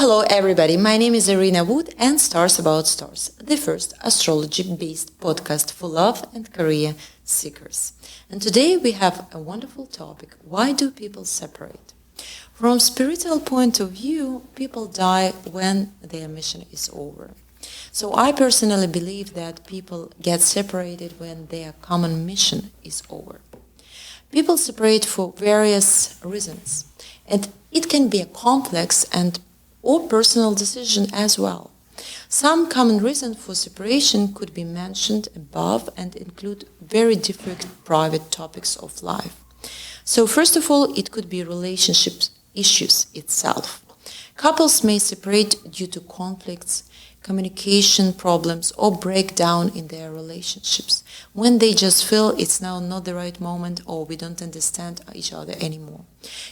Hello everybody, my name is Iryna Wood and Stars About Stars, the first astrology-based podcast for love and career seekers. And today we have a wonderful topic, why do people separate? From spiritual point of view, people die when their mission is over. So I personally believe that people get separated when their common mission is over. People separate for various reasons, and it can be a complex or personal decision as well. Some common reasons for separation could be mentioned above and include very different private topics of life. So first of all, it could be relationship issues itself. Couples may separate due to conflicts, communication problems, or breakdown in their relationships, when they just feel it's now not the right moment or we don't understand each other anymore.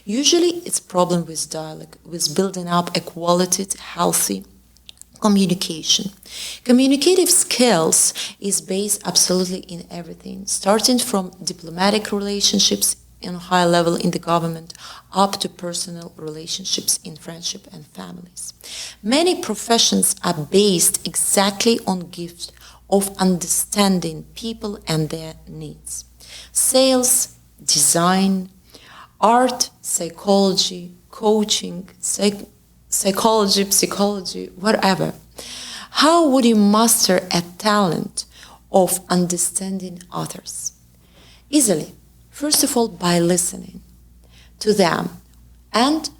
Usually it's problem with dialogue, with building up a quality, healthy communication. Communicative skills is based absolutely in everything, starting from diplomatic relationships on a high level in the government up to personal relationships in friendship and families. Many professions are based exactly on gift of understanding people and their needs. Sales, design, art, psychology, coaching, psychology, whatever. How would you master a talent of understanding others? Easily. First of all, by listening to them and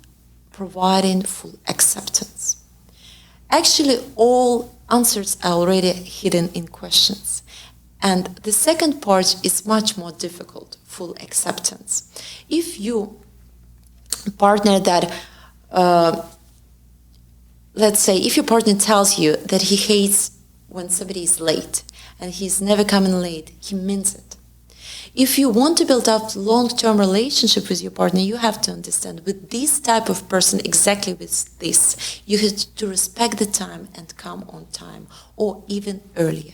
providing full acceptance. Actually, all answers are already hidden in questions. And the second part is much more difficult, full acceptance. If you partner that, let's say, if your partner tells you that he hates when somebody is late and he's never coming late, he means it. If you want to build up long-term relationship with your partner, you have to understand with this type of person, exactly with this, you have to respect the time and come on time or even earlier.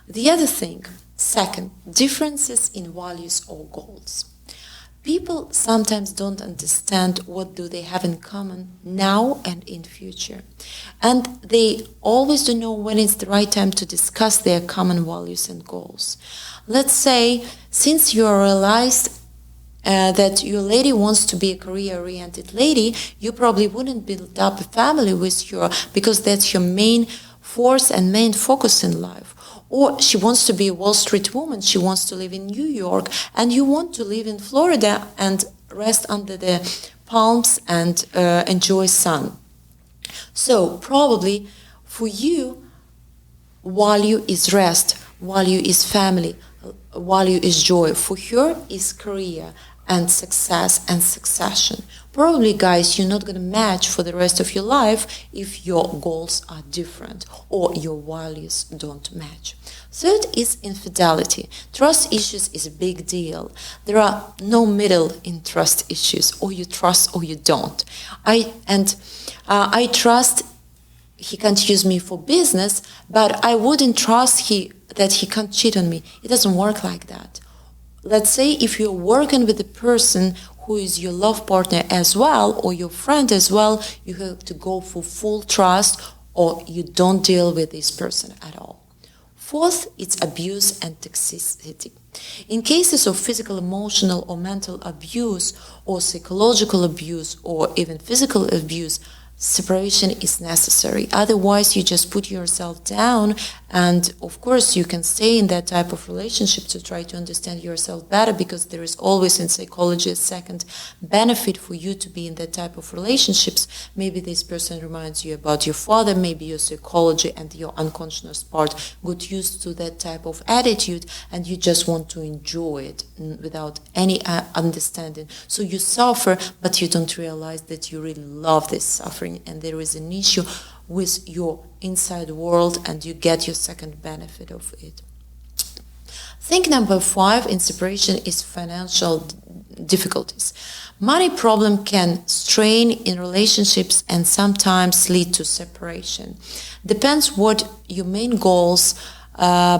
The other thing, second, differences in values or goals. People sometimes don't understand what do they have in common now and in future. And they always don't know when it's the right time to discuss their common values and goals. Let's say, since you realized that your lady wants to be a career-oriented lady, you probably wouldn't build up a family with her because that's your main force and main focus in life. Or she wants to be a Wall Street woman, she wants to live in New York, and you want to live in Florida and rest under the palms and enjoy sun. So probably for you, value is rest, value is family, value is joy. For her is career and success and succession. Probably, guys, you're not going to match for the rest of your life if your goals are different or your values don't match. Third is infidelity. Trust issues is a big deal. There are no middle in trust issues. Or you trust or you don't. I trust he can't use me for business, but I wouldn't trust that he can't cheat on me. It doesn't work like that. Let's say if you're working with a person who is your love partner as well, or your friend as well, you have to go for full trust, or you don't deal with this person at all. Fourth, it's abuse and toxicity. In cases of physical, emotional, or mental abuse, or psychological abuse, or even physical abuse, separation is necessary. Otherwise, you just put yourself down, and of course you can stay in that type of relationship to try to understand yourself better, because there is always in psychology a second benefit for you to be in that type of relationships. Maybe this person reminds you about your father, maybe your psychology and your unconscious part got used to that type of attitude, and you just want to enjoy it without any understanding. So you suffer, but you don't realize that you really love this suffering, and there is an issue with your inside world, and you get your second benefit of it. Thing number 5 in separation is financial difficulties. Money problem can strain in relationships and sometimes lead to separation. Depends what your main goals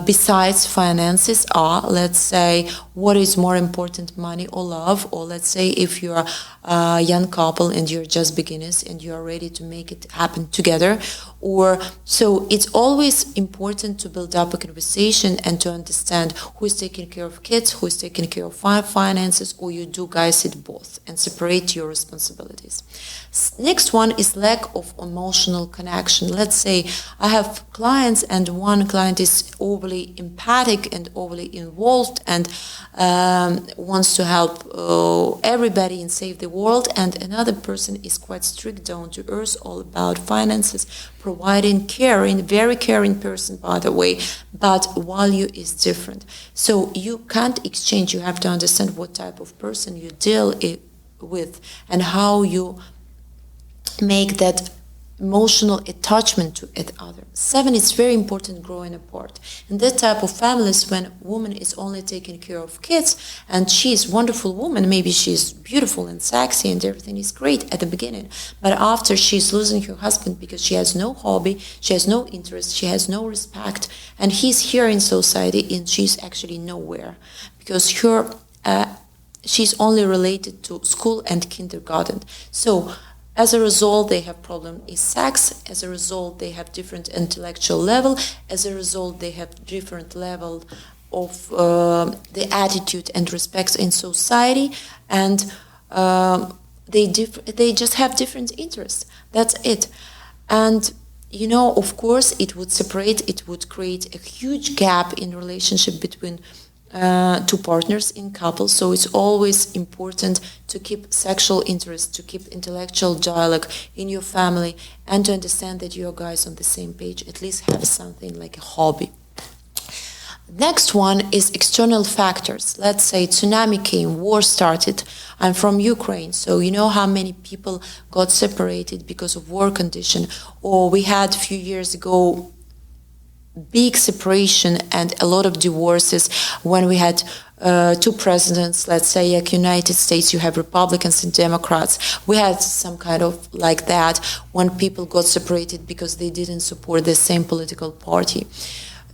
besides finances are. Let's say what is more important, money or love, or let's say if you're a young couple and you're just beginners and you're ready to make it happen together. Or so it's always important to build up a conversation and to understand who is taking care of kids, who is taking care of finances, or you do guys it both and separate your responsibilities. Next one is lack of emotional connection. Let's say I have clients and one client is overly empathic and overly involved and wants to help everybody and save the world, and another person is quite strict, down to earth, all about finances, providing, caring, very caring person, by the way, but value is different. So you can't exchange. You have to understand what type of person you deal with and how you make that emotional attachment to each other. 7, it's very important growing apart. In that type of families, when woman is only taking care of kids and she's a wonderful woman, maybe she's beautiful and sexy and everything is great at the beginning, but after she's losing her husband because she has no hobby, she has no interest, she has no respect, and he's here in society and she's actually nowhere because she's only related to school and kindergarten. So as a result, they have problem is sex. As a result, they have different intellectual level. As a result, they have different level of the attitude and respect in society, and they just have different interests. That's it. And of course, it would separate. It would create a huge gap in relationship between two partners in couples. So it's always important to keep sexual interest, to keep intellectual dialogue in your family, and to understand that you guys on the same page, at least have something like a hobby. Next one is external factors. Let's say tsunami came, war started. I'm from Ukraine, so you know how many people got separated because of war condition. Or we had a few years ago big separation and a lot of divorces when we had two presidents. Let's say like United States, you have Republicans and Democrats. We had some kind of like that when people got separated because they didn't support the same political party.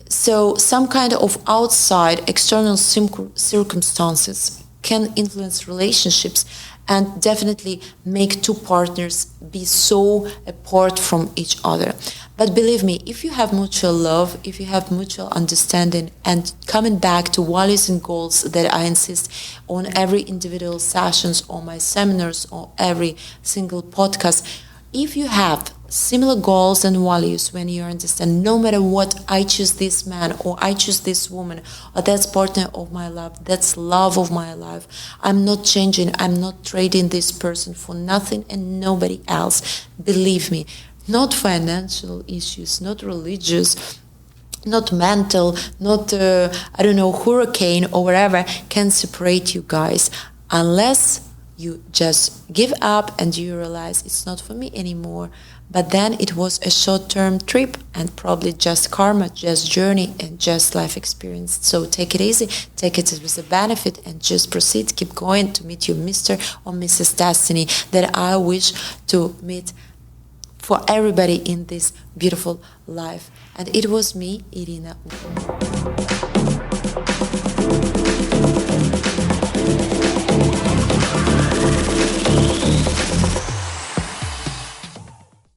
So some kind of outside external circumstances can influence relationships and definitely make two partners be so apart from each other. But believe me, if you have mutual love, if you have mutual understanding, and coming back to values and goals that I insist on every individual sessions or my seminars or every single podcast, if you have similar goals and values, when you understand no matter what, I choose this man or I choose this woman or that's partner of my life, that's love of my life, I'm not changing, I'm not trading this person for nothing and nobody else. Believe me, not financial issues, not religious, not mental, not hurricane or whatever can separate you guys, unless you just give up and you realize it's not for me anymore. But then it was a short-term trip and probably just karma, just journey and just life experience. So take it easy, take it with a benefit and just proceed, keep going to meet your Mr. or Mrs. Destiny that I wish to meet for everybody in this beautiful life. And it was me, Iryna Wood.